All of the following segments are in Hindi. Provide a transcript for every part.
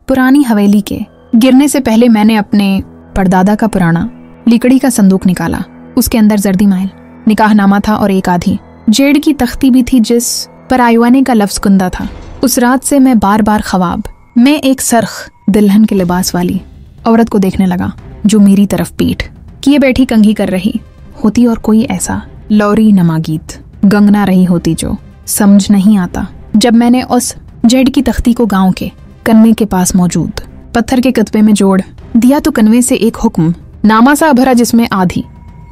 पुरानी हवेली के गिरने से पहले मैंने अपने परदादा का पुराना लकड़ी का संदूक निकाला। उसके अंदर जर्दी माइल, निकाहनामा था और एक आधी जेड की तख्ती भी थी जिस पर आयुआने का लफ्ज कुंदा था। उस रात से मैं बार बार ख्वाब में एक सरख दुल्हन के लिबास वाली औरत को देखने लगा जो मेरी तरफ पीठ किए बैठी कंघी कर रही होती और कोई ऐसा लौरी नमा गीत गंगना रही होती जो समझ नहीं आता। जब मैंने उस जेड की तख्ती को गांव के कन्वे के पास मौजूद पत्थर के कतबे में जोड़ दिया तो कन्वे से एक हुक्म नामा सा भरा जिसमें आधी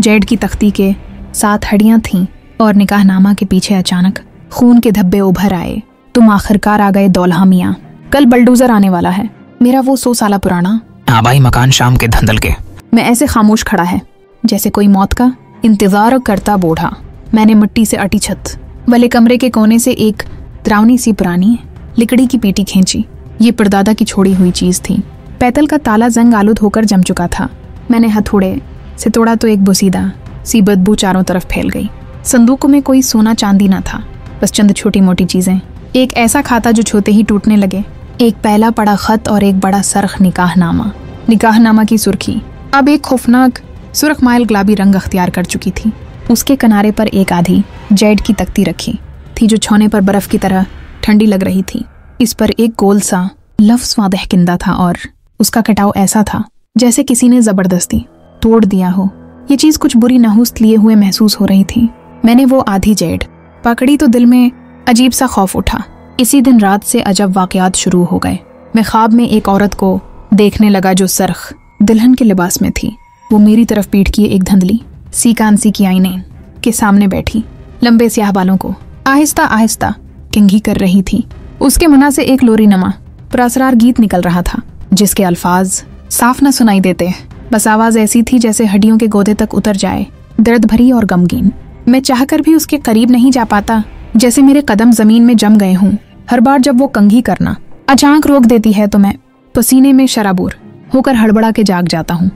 जेड की तख्ती के 7 हड्डियां थीं और निकाहनामा के पीछे अचानक खून के धब्बे उभर आए। तुम आखिरकार आ गए दौलहा मियां, कल बलडोजर आने वाला है। मेरा वो 100 साल पुराना आबाई मकान शाम के धंधल के मैं ऐसे खामोश खड़ा है जैसे कोई मौत का इंतजार करता बूढ़ा। मैंने मिट्टी से अटी छत वाले कमरे के कोने से एक द्रावनी सी पुरानी लकड़ी की पेटी खींची। ये परदादा की छोड़ी हुई चीज थी। पैतल का ताला जंग आलूद होकर जम चुका था। मैंने हथौड़े से तोड़ा तो एक बुसीदा सी बदबू चारों तरफ फैल गई। संदूक में कोई सोना चांदी ना था, बस चंद छोटी मोटी चीजें। एक ऐसा खाता जो छूते ही टूटने लगे, एक पहला पड़ा खत और एक बड़ा सरख निकाहनामा की सुर्खी अब एक खौफनाक सुर्ख माइल गुलाबी रंग अख्तियार कर चुकी थी। उसके किनारे पर एक आधी जेड की तख्ती रखी थी जो छूने पर बर्फ की तरह ठंडी लग रही थी। इस पर एक गोल सा लफ्ज़ वादह किंदा था और उसका कटाव ऐसा था जैसे किसी ने जबरदस्ती तोड़ दिया हो। ये चीज कुछ बुरी नहुस्त लिए हुए महसूस हो रही थी। मैंने वो आधी जेड पकड़ी तो दिल में अजीब सा खौफ उठा। इसी दिन रात से अजब वाकयात शुरू हो गए। मैं ख्वाब में एक औरत को देखने लगा जो सरख दुल्हन के लिबास में थी। वो मेरी तरफ पीठ किए एक धंधली सी कांसी की आईने के सामने बैठी लंबे स्याह बालों को आहिस्ता आहिस्ता कंघी कर रही थी। उसके मुंह से एक लोरी नमा पुरअसरार गीत निकल रहा था जिसके अल्फाज साफ न सुनाई देते, बस आवाज ऐसी थी जैसे हड्डियों के गोदे तक उतर जाए, दर्द भरी और गमगीन। मैं चाहकर भी उसके करीब नहीं जा पाता, जैसे मेरे कदम जमीन में जम गए हों। हर बार जब वो कंघी करना अचानक रोक देती है तो मैं पसीने में शराबूर होकर हड़बड़ा के जाग जाता हूँ।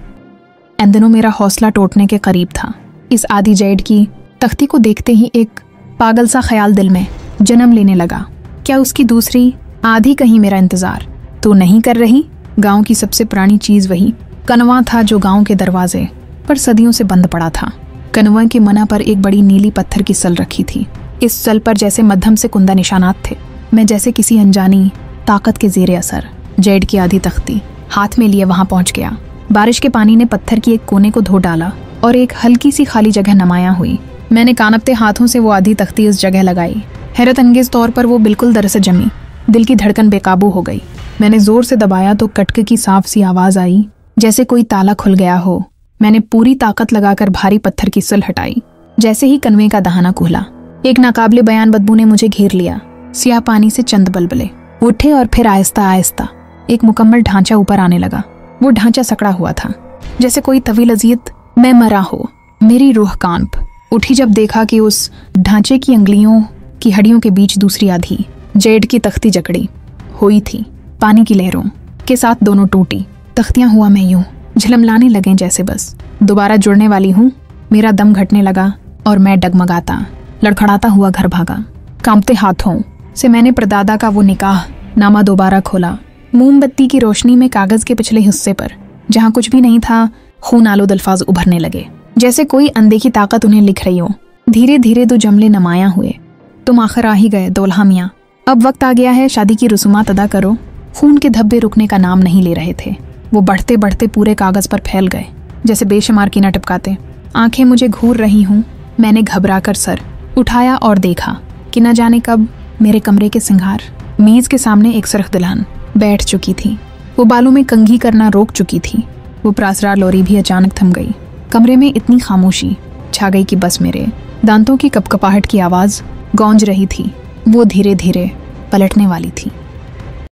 इन दिनों मेरा हौसला टूटने के करीब था। इस आधी जेड की तख्ती को देखते ही एक पागल सा ख्याल दिल में जन्म लेने लगा। क्या उसकी दूसरी आधी कहीं मेरा इंतजार तो नहीं कर रही? गांव की सबसे पुरानी चीज वही कनवा था जो गांव के दरवाजे पर सदियों से बंद पड़ा था। कनवा के मना पर एक बड़ी नीली पत्थर की सल रखी थी। इस सल पर जैसे मध्यम से कुंदा निशानात थे। मैं जैसे किसी अनजानी ताकत के जेरे असर जेड की आधी तख्ती हाथ में लिए वहां पहुंच गया। बारिश के पानी ने पत्थर की एक कोने को धो डाला और एक हल्की सी खाली जगह नुमाया हुई। मैंने कानपते हाथों से वो आधी तख्ती उस जगह लगाई। हैरत अंगेज तौर पर वो बिल्कुल दर से जमी। दिल की धड़कन बेकाबू हो गई। मैंने जोर से दबाया तो कटक की साफ सी आवाज आई जैसे कोई ताला खुल गया हो। मैंने पूरी ताकत लगाकर भारी पत्थर की सुल हटाई। जैसे ही कन्वे का दहाना खुला, एक नाकाबिले बयान बदबू ने मुझे घेर लिया। सियाह पानी से चंद बलबले उठे और फिर आहिस्ता आहिस्ता एक मुकम्मल ढांचा ऊपर आने लगा। वो ढांचा सकड़ा हुआ था जैसे कोई तवील अजियत में मरा हो। मेरी रूह कांप उठी जब देखा कि उस ढांचे की अंगुलियों की हड्डियों के बीच दूसरी आधी जेड की तख्ती जकड़ी हुई थी। पानी की लहरों के साथ दोनों टूटी तख्तियां हुआ मैं यूं झिलमिलाने लगे जैसे बस दोबारा जुड़ने वाली हूँ। मेरा दम घटने लगा और मैं डगमगाता लड़खड़ाता हुआ घर भागा। कांपते हाथों से मैंने परदादा का वो निकाह नामा दोबारा खोला। मोमबत्ती की रोशनी में कागज के पिछले हिस्से पर जहाँ कुछ भी नहीं था खून आलूद अल्फाज उभरने लगे जैसे कोई अनदेखी ताकत उन्हें लिख रही हो। धीरे धीरे दो जमले नुमाया हुए। तुम आखिर आ ही गए दौलहा मियां, अब वक्त आ गया है शादी की रसूमात अदा करो। खून के धब्बे रुकने का नाम नहीं ले रहे थे। वो बढ़ते बढ़ते पूरे कागज पर फैल गए जैसे बेशुमार कीना टिपकाते। आंखें मुझे घूर रही हूँ। मैंने घबराकर सर उठाया और देखा कि न जाने कब मेरे कमरे के सिंगार मेज के सामने एक सरख दुल्हन बैठ चुकी थी। वो बालों में कंघी करना रोक चुकी थी। वो प्रासरार लोरी भी अचानक थम गई। कमरे में इतनी खामोशी छा गई कि बस मेरे दांतों की कपकपाहट की आवाज गूंज रही थी। वो धीरे धीरे पलटने वाली थी।